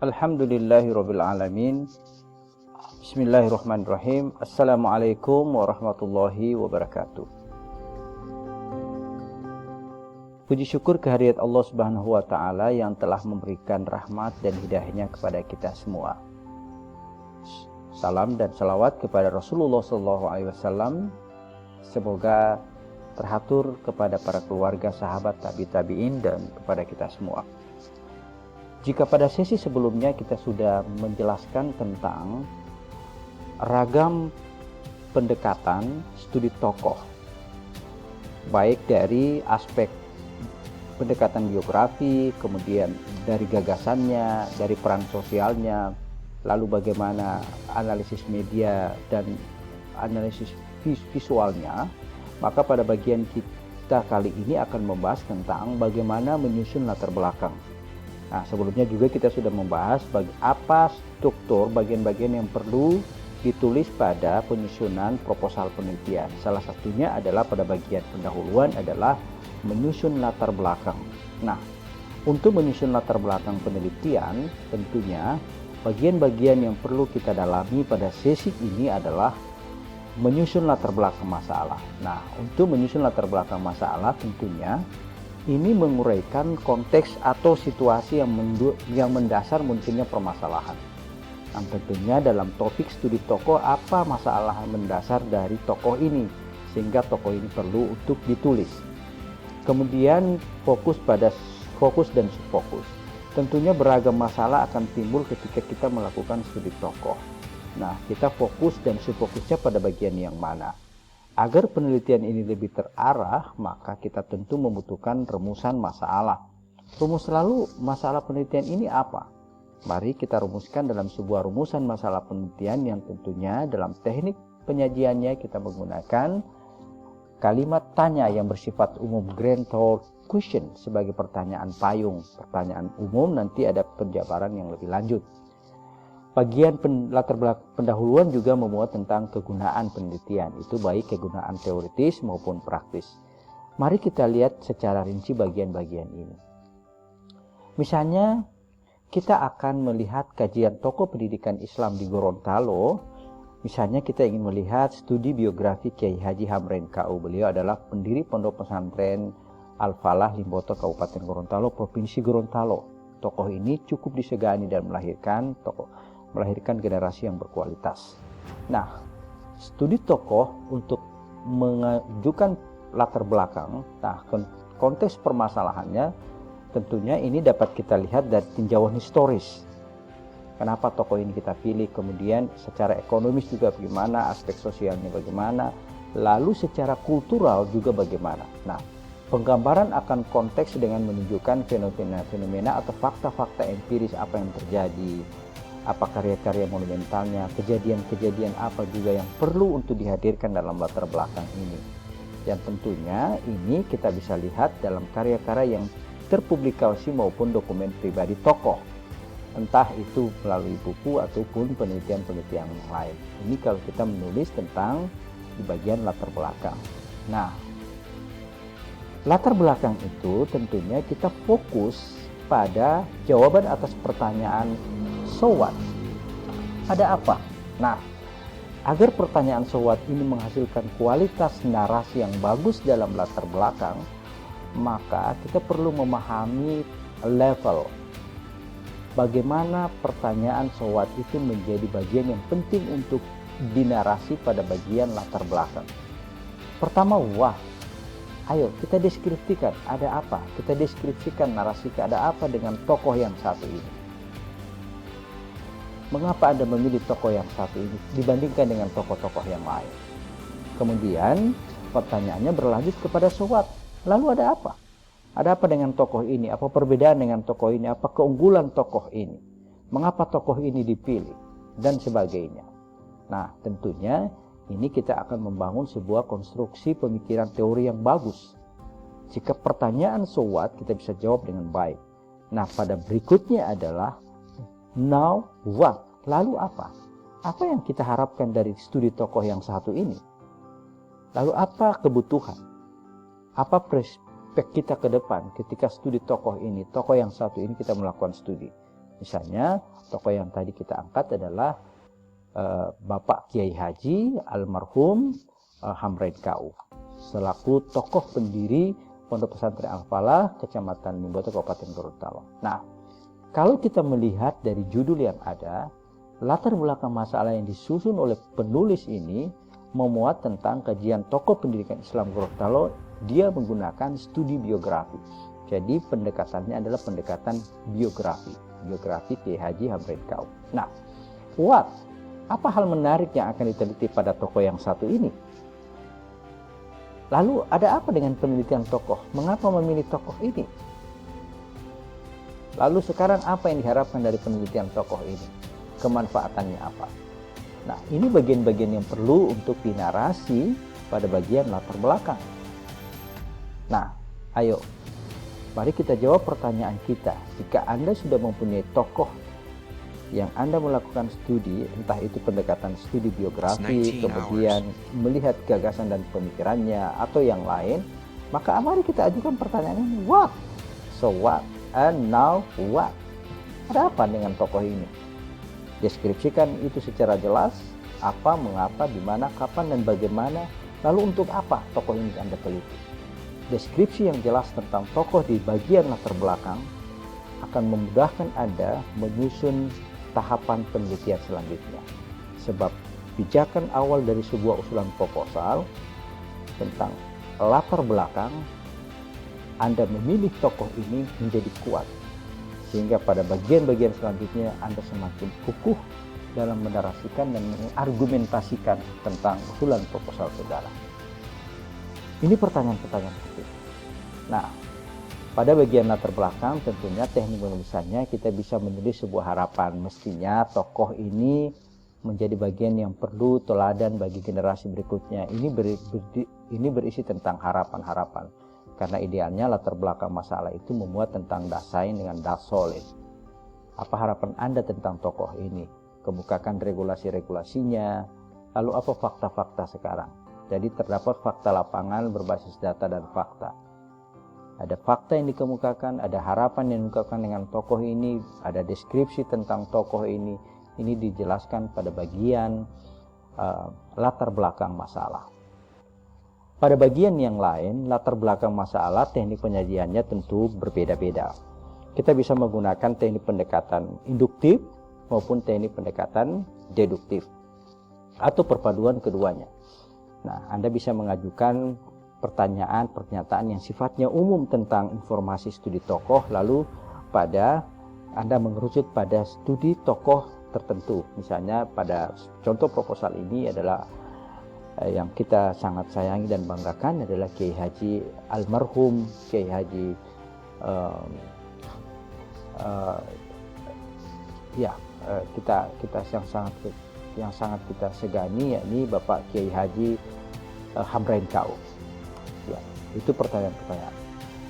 Alhamdulillahirabbil alamin. Bismillahirrahmanirrahim. Assalamualaikum warahmatullahi wabarakatuh. Puji syukur kehadirat Allah Subhanahu wa taala yang telah memberikan rahmat dan hidayahnya kepada kita semua. Salam dan salawat kepada Rasulullah SAW. Semoga teratur kepada para keluarga, sahabat, tabi'in dan kepada kita semua. Jika pada sesi sebelumnya kita sudah menjelaskan tentang ragam pendekatan studi tokoh, baik dari aspek pendekatan biografi, kemudian dari gagasannya, dari peran sosialnya, lalu bagaimana analisis media dan analisis visualnya, maka pada bagian kita kali ini akan membahas tentang bagaimana menyusun latar belakang. Nah, sebelumnya juga kita sudah membahas apa struktur bagian-bagian yang perlu ditulis pada penyusunan proposal penelitian. Salah satunya adalah pada bagian pendahuluan adalah menyusun latar belakang. Nah, untuk menyusun latar belakang penelitian, tentunya bagian-bagian yang perlu kita dalami pada sesi ini adalah menyusun latar belakang masalah. Nah, untuk menyusun latar belakang masalah tentunya ini menguraikan konteks atau situasi yang mendasar munculnya permasalahan. Nah, tentunya dalam topik studi tokoh apa masalah mendasar dari tokoh ini sehingga tokoh ini perlu untuk ditulis. Kemudian fokus dan subfokus. Tentunya beragam masalah akan timbul ketika kita melakukan studi tokoh. Nah, kita fokus dan subfokusnya pada bagian yang mana? Agar penelitian ini lebih terarah, maka kita tentu membutuhkan rumusan masalah. Lalu masalah penelitian ini apa? Mari kita rumuskan dalam sebuah rumusan masalah penelitian yang tentunya dalam teknik penyajiannya kita menggunakan kalimat tanya yang bersifat umum, grand thought question, sebagai pertanyaan payung. Pertanyaan umum nanti ada penjabaran yang lebih lanjut. Bagian latar belakang pendahuluan juga memuat tentang kegunaan penelitian, itu baik kegunaan teoritis maupun praktis. Mari kita lihat secara rinci bagian-bagian ini. Misalnya, kita akan melihat kajian tokoh pendidikan Islam di Gorontalo. Misalnya kita ingin melihat studi biografi Kiai Haji Hamren KU. Beliau adalah pendiri Pondok Pesantren Al-Falah Limboto, Kabupaten Gorontalo, Provinsi Gorontalo. Tokoh ini cukup disegani dan melahirkan generasi yang berkualitas. Nah, studi tokoh untuk mengajukan latar belakang, nah konteks permasalahannya tentunya ini dapat kita lihat dari tinjauan historis. Kenapa tokoh ini kita pilih, kemudian secara ekonomis juga bagaimana, aspek sosialnya bagaimana, lalu secara kultural juga bagaimana. Nah, penggambaran akan konteks dengan menunjukkan fenomena-fenomena atau fakta-fakta empiris apa yang terjadi, apa karya-karya monumentalnya, kejadian-kejadian apa juga yang perlu untuk dihadirkan dalam latar belakang ini. Dan tentunya ini kita bisa lihat dalam karya-karya yang terpublikasi maupun dokumen pribadi tokoh, entah itu melalui buku ataupun penelitian-penelitian yang lain. Ini kalau kita menulis tentang di bagian latar belakang. Nah, latar belakang itu tentunya kita fokus pada jawaban atas pertanyaan so what? Ada apa? Nah, agar pertanyaan so what ini menghasilkan kualitas narasi yang bagus dalam latar belakang, maka kita perlu memahami level bagaimana pertanyaan so what itu menjadi bagian yang penting untuk dinarasi pada bagian latar belakang. Pertama, wah. Ayo kita deskripsikan ada apa? Kita deskripsikan narasi ada apa dengan tokoh yang satu ini. Mengapa Anda memilih tokoh yang satu ini dibandingkan dengan tokoh-tokoh yang lain? Kemudian pertanyaannya berlanjut kepada so what? Lalu ada apa? Ada apa dengan tokoh ini? Apa perbedaan dengan tokoh ini? Apa keunggulan tokoh ini? Mengapa tokoh ini dipilih? Dan sebagainya. Nah, tentunya ini kita akan membangun sebuah konstruksi pemikiran teori yang bagus. Jika pertanyaan so what kita bisa jawab dengan baik. Nah, pada berikutnya adalah now what? Lalu apa? Apa yang kita harapkan dari studi tokoh yang satu ini? Lalu apa kebutuhan? Apa perspektif kita ke depan ketika studi tokoh ini, tokoh yang satu ini kita melakukan studi? Misalnya tokoh yang tadi kita angkat adalah Bapak Kiai Haji almarhum Hamrain KU selaku tokoh pendiri Pondok Pesantren Al-Falah Kecamatan Mimboto Kabupaten Gorontalo. Nah, kalau kita melihat dari judul yang ada, latar belakang masalah yang disusun oleh penulis ini memuat tentang kajian tokoh pendidikan Islam Gorontalo. Dia menggunakan studi biografi. Jadi pendekatannya adalah pendekatan biografi Kiai Haji Hamrain KU. Nah, apa hal menarik yang akan diteliti pada tokoh yang satu ini? Lalu ada apa dengan penelitian tokoh? Mengapa memilih tokoh ini? Lalu sekarang apa yang diharapkan dari penelitian tokoh ini? Kemanfaatannya apa? Nah, ini bagian-bagian yang perlu untuk dinarasi pada bagian latar belakang. Nah, ayo, mari kita jawab pertanyaan kita. Jika Anda sudah mempunyai tokoh yang Anda melakukan studi, entah itu pendekatan studi biografi, kemudian melihat gagasan dan pemikirannya, atau yang lain, maka mari kita ajukan pertanyaan ini, what? So what? And now what? Ada apa dengan tokoh ini? Deskripsikan itu secara jelas, apa, mengapa, di mana, kapan, dan bagaimana, lalu untuk apa tokoh ini Anda teliti. Deskripsi yang jelas tentang tokoh di bagian latar belakang akan memudahkan Anda menyusun tahapan penelitian selanjutnya. Sebab pijakan awal dari sebuah usulan proposal tentang latar belakang, Anda memilih tokoh ini menjadi kuat. Sehingga pada bagian-bagian selanjutnya Anda semakin kukuh dalam menarasikan dan mengargumentasikan tentang usulan proposal saudara. Ini pertanyaan-pertanyaan penting. Nah, pada bagian latar belakang tentunya teknik penulisannya kita bisa menulis sebuah harapan. Mestinya tokoh ini menjadi bagian yang perlu teladan bagi generasi berikutnya. Ini berisi tentang harapan-harapan. Karena idealnya latar belakang masalah itu memuat tentang dasain dengan dasolid. Apa harapan Anda tentang tokoh ini? Kemukakan regulasi-regulasinya. Lalu apa fakta-fakta sekarang? Jadi terdapat fakta lapangan berbasis data dan fakta. Ada fakta yang dikemukakan, ada harapan yang dikemukakan dengan tokoh ini, ada deskripsi tentang tokoh ini. Ini dijelaskan pada bagian latar belakang masalah. Pada bagian yang lain, latar belakang masalah, teknik penyajiannya tentu berbeda-beda. Kita bisa menggunakan teknik pendekatan induktif maupun teknik pendekatan deduktif atau perpaduan keduanya. Nah, Anda bisa mengajukan pernyataan yang sifatnya umum tentang informasi studi tokoh, lalu Anda mengerucut pada studi tokoh tertentu. Misalnya pada contoh proposal ini adalah yang kita sangat sayangi dan banggakan adalah Kiai Haji almarhum Kiai Haji kita yang sangat kita segani, yakni Bapak Kiai Haji Hamrain KU. Ya, itu pertanyaan-pertanyaan.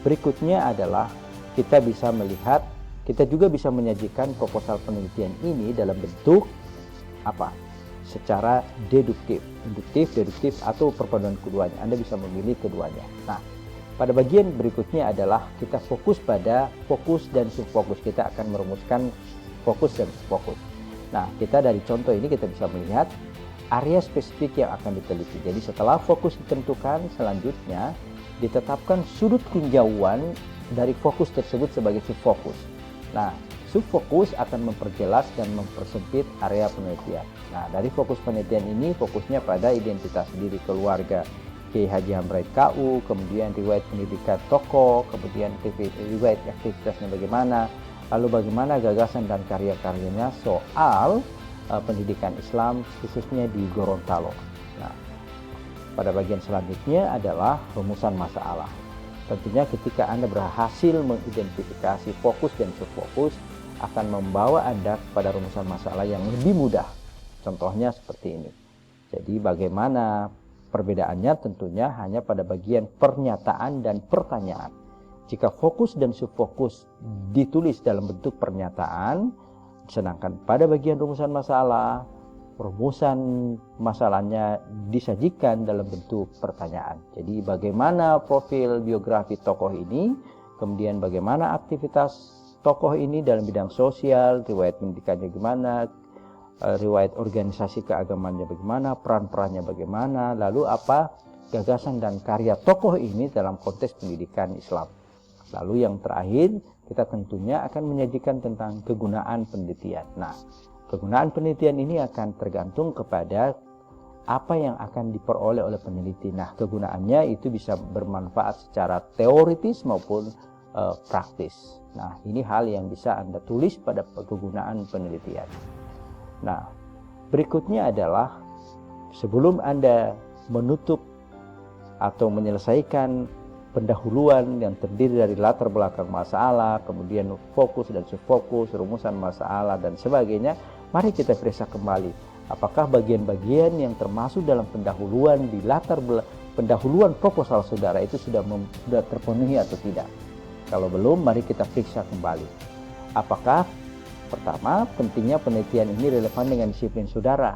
Berikutnya adalah kita juga bisa menyajikan proposal penelitian ini dalam bentuk apa? Secara deduktif, induktif, deduktif, atau perpaduan keduanya. Anda bisa memilih keduanya. Nah, pada bagian berikutnya adalah kita fokus pada fokus dan subfokus. Kita akan merumuskan fokus dan subfokus. Nah, kita dari contoh ini kita bisa melihat area spesifik yang akan diteliti. Jadi setelah fokus ditentukan, selanjutnya ditetapkan sudut tinjauan dari fokus tersebut sebagai subfokus. Nah, subfokus akan memperjelas dan mempersempit area penelitian. Nah, dari fokus penelitian ini fokusnya pada identitas diri keluarga Kiai Haji Hamrain KU, kemudian riwayat pendidikan tokoh, kemudian riwayat aktivitasnya bagaimana, lalu bagaimana gagasan dan karya-karyanya soal pendidikan Islam khususnya di Gorontalo. Nah, pada bagian selanjutnya adalah rumusan masalah. Tentunya ketika Anda berhasil mengidentifikasi fokus dan subfokus akan membawa Anda kepada rumusan masalah yang lebih mudah. Contohnya seperti ini. Jadi bagaimana perbedaannya? Tentunya hanya pada bagian pernyataan dan pertanyaan. Jika fokus dan subfokus ditulis dalam bentuk pernyataan, sedangkan pada bagian rumusan masalahnya disajikan dalam bentuk pertanyaan. Jadi bagaimana profil biografi tokoh ini, kemudian bagaimana aktivitas tokoh ini dalam bidang sosial, riwayat pendidikannya gimana, riwayat organisasi keagamaannya bagaimana, peran-perannya bagaimana, lalu apa gagasan dan karya tokoh ini dalam konteks pendidikan Islam. Lalu yang terakhir, kita tentunya akan menyajikan tentang kegunaan penelitian. Nah, kegunaan penelitian ini akan tergantung kepada apa yang akan diperoleh oleh peneliti. Nah, kegunaannya itu bisa bermanfaat secara teoritis maupun praktis. Nah, ini hal yang bisa Anda tulis pada kegunaan penelitian. Nah, berikutnya adalah sebelum Anda menutup atau menyelesaikan pendahuluan yang terdiri dari latar belakang masalah, kemudian fokus dan subfokus, rumusan masalah dan sebagainya, mari kita periksa kembali apakah bagian-bagian yang termasuk dalam pendahuluan di pendahuluan proposal saudara itu sudah terpenuhi atau tidak. Kalau belum, mari kita periksa kembali. Apakah pertama, pentingnya penelitian ini relevan dengan disiplin saudara?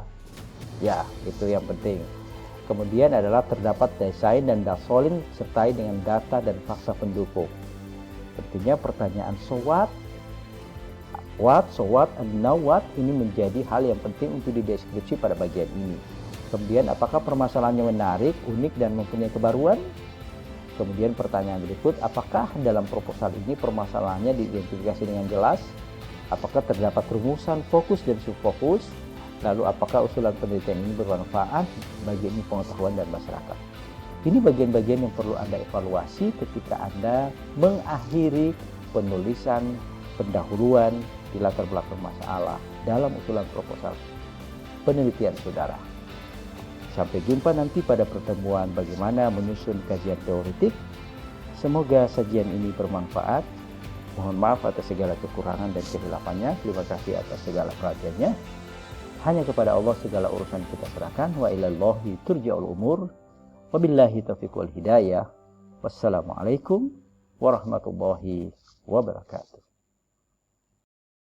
Ya, itu yang penting. Kemudian adalah terdapat desain dan dasolin sertai dengan data dan fakta pendukung. Tentunya pertanyaan so what, and now what ini menjadi hal yang penting untuk dideskripsi pada bagian ini. Kemudian apakah permasalahannya menarik, unik dan mempunyai kebaruan? Kemudian pertanyaan berikut, apakah dalam proposal ini permasalahannya diidentifikasi dengan jelas? Apakah terdapat rumusan fokus dan subfokus? Lalu apakah usulan penelitian ini bermanfaat bagi ilmu pengetahuan dan masyarakat? Ini bagian-bagian yang perlu Anda evaluasi ketika Anda mengakhiri penulisan pendahuluan di latar belakang masalah dalam usulan proposal penelitian saudara. Sampai jumpa nanti pada pertemuan bagaimana menyusun kajian teoritik. Semoga sajian ini bermanfaat. Mohon maaf atas segala kekurangan dan kehilafannya. Terima kasih atas segala perhatiannya. Hanya kepada Allah segala urusan kita serahkan. Wa ilallahi turja'ul umur. Wabillahi taufiq wal hidayah. Wassalamualaikum warahmatullahi wabarakatuh.